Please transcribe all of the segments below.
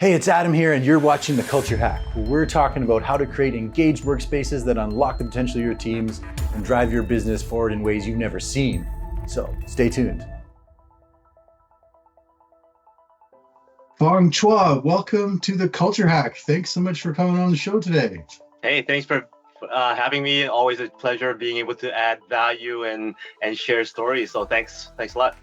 Hey, it's Adam here, and you're watching The Culture Hack, where we're talking about how to create engaged workspaces that unlock the potential of your teams and drive your business forward in ways you've never seen. So stay tuned. Fong, Chua, welcome to The Culture Hack. Thanks so much for coming on the show today. Hey, thanks for having me. Always a pleasure being able to add value and share stories. So thanks a lot.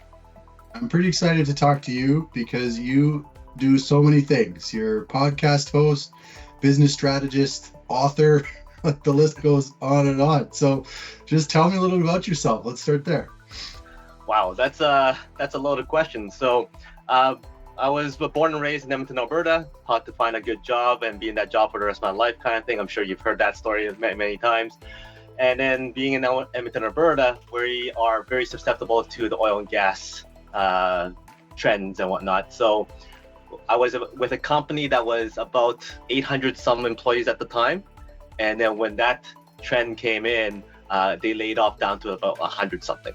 I'm pretty excited to talk to you because you do so many things. You're a podcast host, business strategist, author, the list goes on and on. So just tell me a little about yourself. Let's start there. Wow, that's a loaded question. So I was born and raised in Edmonton, Alberta, taught to find a good job and be in that job for the rest of my life kind of thing. I'm sure you've heard that story many, many times. And then being in Edmonton, Alberta, we are very susceptible to the oil and gas trends and whatnot. So I was with a company that was about 800 some employees at the time. And then when that trend came in, they laid off down to about 100 something.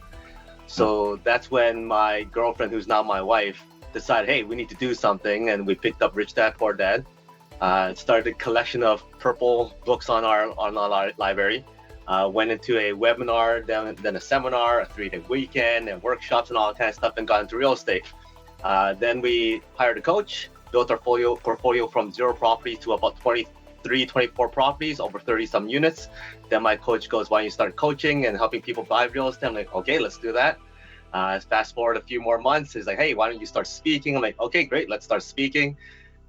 So that's when my girlfriend, who's now my wife, decided, hey, we need to do something. And we picked up Rich Dad, Poor Dad, started a collection of purple books on our library, went into a webinar, then a seminar, a 3-day weekend and workshops and all that kind of stuff, and got into real estate. Then we hired a coach, built our portfolio from 0 properties to about 23, 24 properties, over 30 some units. Then my coach goes, why don't you start coaching and helping people buy real estate? I'm like, okay, let's do that. Fast forward a few more months, he's like, hey, why don't you start speaking? I'm like, okay, great, let's start speaking.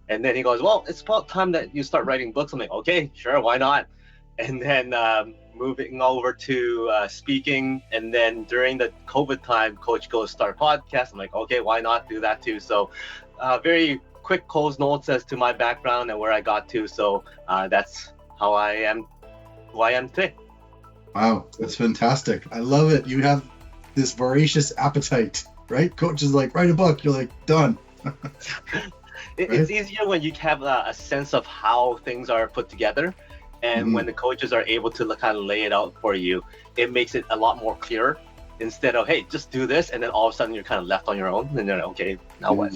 And then he goes, well, it's about time that you start writing books. I'm like, okay, sure, why not? And then moving over to speaking. And then during the COVID time, coach goes, start a podcast. I'm like, okay, why not do that too? So very quick close notes as to my background and where I got to. So that's how I am who I am today. Wow, that's fantastic. I love it. You have this voracious appetite, right? Coach is like, write a book. You're like, done. It's easier when you have a sense of how things are put together. And when the coaches are able to kind of lay it out for you, it makes it a lot more clear instead of, hey, just do this. And then all of a sudden you're kind of left on your own and you're like, okay, now what?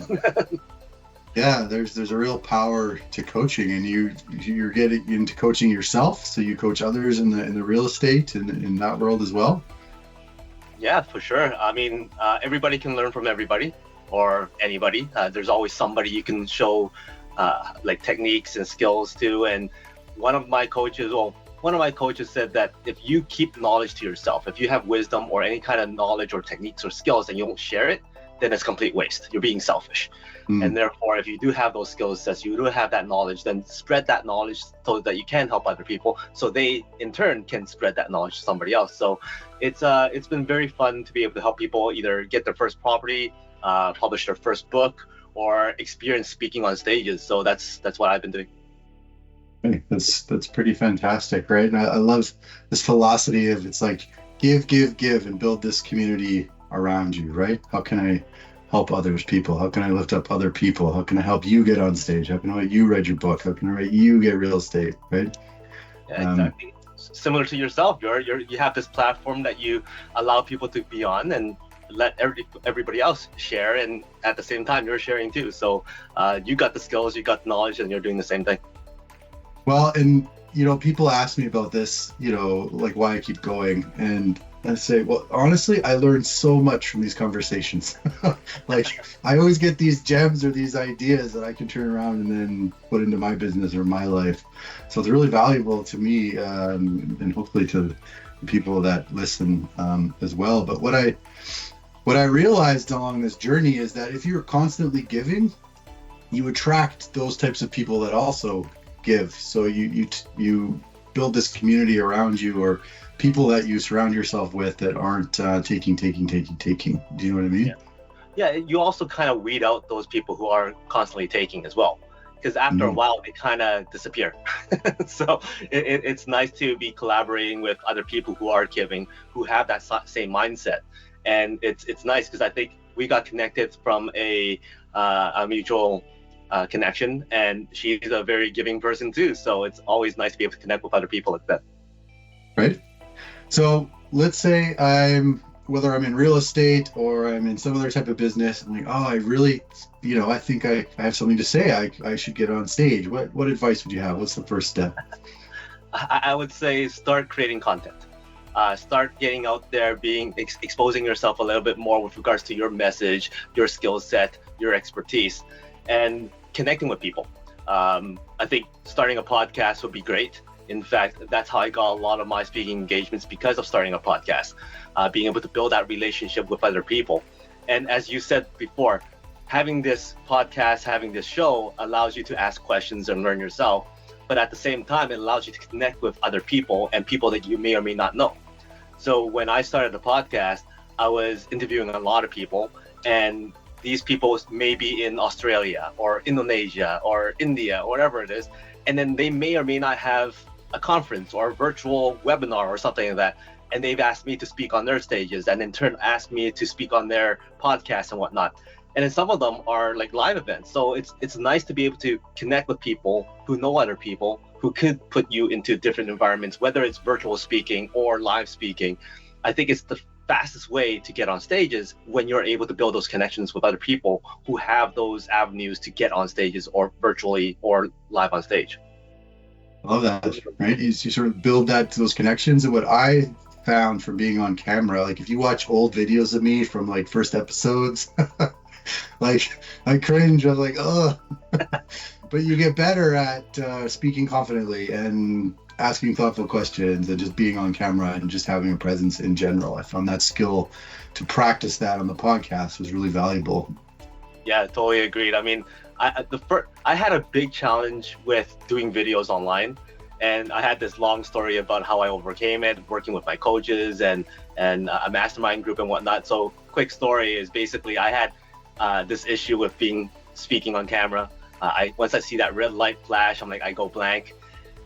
Yeah, there's a real power to coaching, and you're getting into coaching yourself. So you coach others in the real estate and in that world as well. Yeah, for sure. I mean, everybody can learn from everybody or anybody. There's always somebody you can show like techniques and skills to. And one of my coaches said that if you keep knowledge to yourself, if you have wisdom or any kind of knowledge or techniques or skills and you don't share it, then it's complete waste. You're being selfish. And therefore, if you do have those skill sets, you do have that knowledge, then spread that knowledge so that you can help other people, so they in turn can spread that knowledge to somebody else. So it's been very fun to be able to help people either get their first property, publish their first book, or experience speaking on stages. So that's what I've been doing. Hey, that's pretty fantastic, right? And I love this philosophy of, it's like give, and build this community around you, right? How can I help others people? How can I lift up other people? How can I help you get on stage? How can I help you read your book? How can I help you get real estate, right? Yeah, exactly. Similar to yourself, you have this platform that you allow people to be on and let everybody else share, and at the same time you're sharing too. So you got the skills, you got the knowledge, and you're doing the same thing. Well, and people ask me about this, like why I keep going, and I say, well, honestly, I learned so much from these conversations. Like, I always get these gems or these ideas that I can turn around and then put into my business or my life. So it's really valuable to me, and hopefully to the people that listen as well. But what I realized along this journey is that if you're constantly giving, you attract those types of people that also give. So you build this community around you, or people that you surround yourself with that aren't taking. Do you know what I mean? Yeah, you also kind of weed out those people who are constantly taking as well, because after a while they kind of disappear. So it's nice to be collaborating with other people who are giving, who have that same mindset. And it's nice because I think we got connected from a mutual connection, and she's a very giving person too. So it's always nice to be able to connect with other people like that. Right. So let's say I'm whether I'm in real estate or I'm in some other type of business, I'm like, oh, I really, I think I have something to say. I should get on stage. What advice would you have? What's the first step? I would say start creating content. Start getting out there, exposing yourself a little bit more with regards to your message, your skill set, your expertise, and connecting with people. I think starting a podcast would be great. In fact, that's how I got a lot of my speaking engagements because of starting a podcast, being able to build that relationship with other people. And as you said before, having this podcast, having this show allows you to ask questions and learn yourself. But at the same time, it allows you to connect with other people and people that you may or may not know. So when I started the podcast, I was interviewing a lot of people, and these people may be in Australia or Indonesia or India or whatever it is. And then they may or may not have a conference or a virtual webinar or something like that. And they've asked me to speak on their stages, and in turn asked me to speak on their podcasts and whatnot. And then some of them are like live events. So it's nice to be able to connect with people who know other people who could put you into different environments, whether it's virtual speaking or live speaking. I think it's the fastest way to get on stages when you're able to build those connections with other people who have those avenues to get on stages or virtually or live on stage. I love that, right? You sort of build those connections. And what I found from being on camera, like if you watch old videos of me from like first episodes, like I cringe. I was like, oh, but you get better at speaking confidently and asking thoughtful questions and just being on camera and just having a presence in general. I found that skill to practice that on the podcast was really valuable. Yeah, totally agreed. I mean, I had a big challenge with doing videos online, and I had this long story about how I overcame it, working with my coaches and a mastermind group and whatnot. So quick story is basically I had this issue with speaking on camera. Once I see that red light flash, I'm like, I go blank.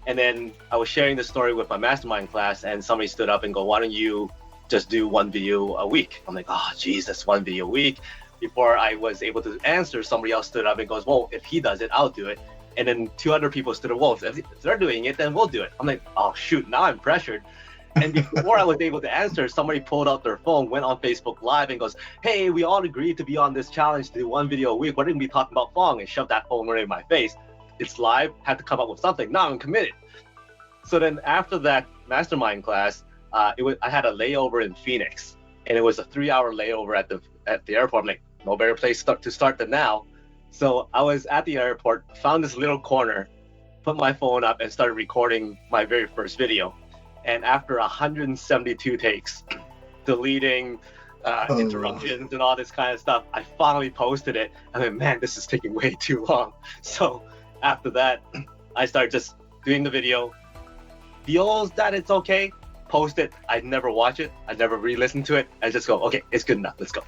And then I was sharing this story with my mastermind class, and somebody stood up and go, why don't you just do one video a week? I'm like, oh, geez, that's one video a week. Before I was able to answer, somebody else stood up and goes, well, if he does it, I'll do it. And then 200 people stood up, well, if they're doing it, then we'll do it. I'm like, oh, shoot, now I'm pressured. And before I was able to answer, somebody pulled out their phone, went on Facebook Live and goes, hey, we all agreed to be on this challenge to do one video a week. Why didn't we talk about Fong? And shoved that phone right in my face. It's live, had to come up with something. Now I'm committed. So then after that mastermind class, I had a layover in Phoenix, and it was a 3-hour layover at the airport. I'm like, no better place to start than now. So I was at the airport, found this little corner, put my phone up and started recording my very first video. And after 172 takes, deleting interruptions and all this kind of stuff, I finally posted it. I mean, man, this is taking way too long. So after that, I started just doing the video, feels that it's okay, post it. I'd never watch it. I'd never re-listen to it. I just go, okay, it's good enough. Let's go.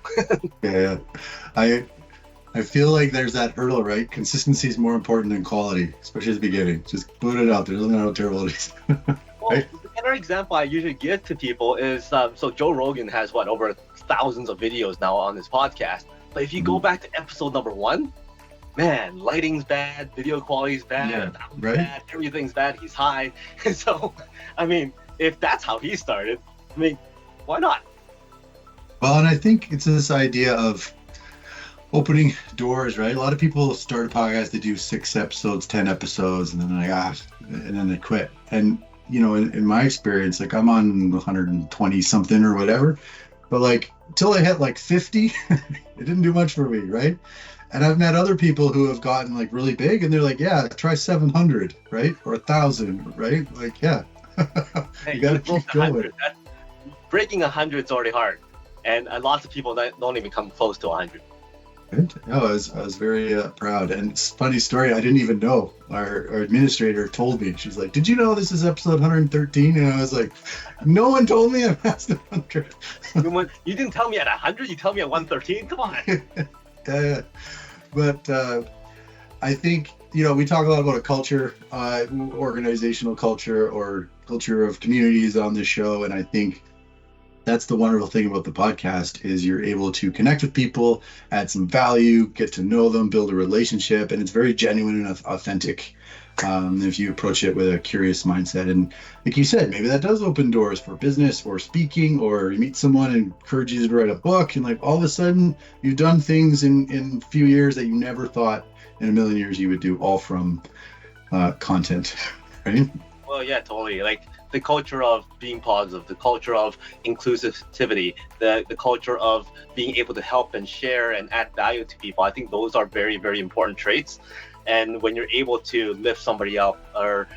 Yeah. I feel like there's that hurdle, right? Consistency is more important than quality, especially at the beginning. Just put it out there. Doesn't matter how terrible it is. Well, another example I usually give to people is, so Joe Rogan has over thousands of videos now on his podcast. But if you go back to episode number 1, man, lighting's bad, video quality's bad, right? Bad, everything's bad, he's high. And so, I mean, if that's how he started, I mean, why not? Well, and I think it's this idea of opening doors, right? A lot of people start a podcast, they do 6 episodes, 10 episodes, and then they're like, and then they quit. And, in my experience, like I'm on 120 something or whatever, but like until I hit like 50, it didn't do much for me, right? And I've met other people who have gotten like really big and they're like, yeah, try 700, right? Or 1,000, right? Like, yeah. Hey, you gotta keep going. Breaking 100 is already hard. And lots of people don't even come close to 100. No, I was very proud. And it's a funny story. I didn't even know. Our administrator told me. She's like, did you know this is episode 113? And I was like, no one told me I'm past 100. You didn't tell me at 100? You tell me at 113? Come on. Yeah. But I think, we talk a lot about a culture, organizational culture or culture of communities on this show. And I think That's the wonderful thing about the podcast is you're able to connect with people, add some value, get to know them, build a relationship, and it's very genuine and authentic. If you approach it with a curious mindset. And like you said, maybe that does open doors for business or speaking, or you meet someone and encourages you to write a book, and like all of a sudden you've done things in a few years that you never thought in a million years you would do, all from content, right? Well, yeah, totally. Like the culture of being positive, the culture of inclusivity, the culture of being able to help and share and add value to people. I think those are very, very important traits. And when you're able to lift somebody up or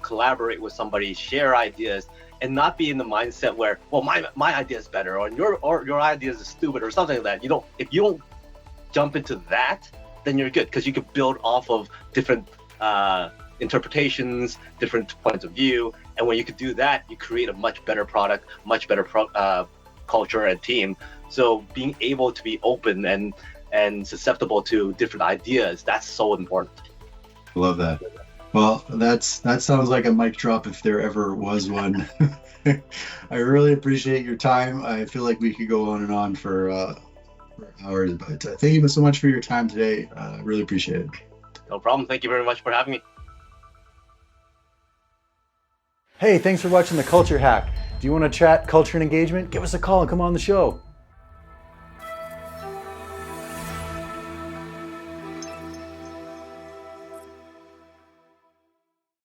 collaborate with somebody, share ideas, and not be in the mindset where, well, my idea is better, or your idea is stupid, or something like that. If you don't jump into that, then you're good, because you could build off of different interpretations, different points of view, and when you could do that, you create a much better product, much better culture and team. So being able to be open and susceptible to different ideas, that's so important. Love that. Well, that sounds like a mic drop if there ever was one. I really appreciate your time. I feel like we could go on and on for hours, but thank you so much for your time today. Really appreciate it. No problem. Thank you very much for having me. Hey, thanks for watching The Culture Hack. Do you want to chat culture and engagement? Give us a call and come on the show.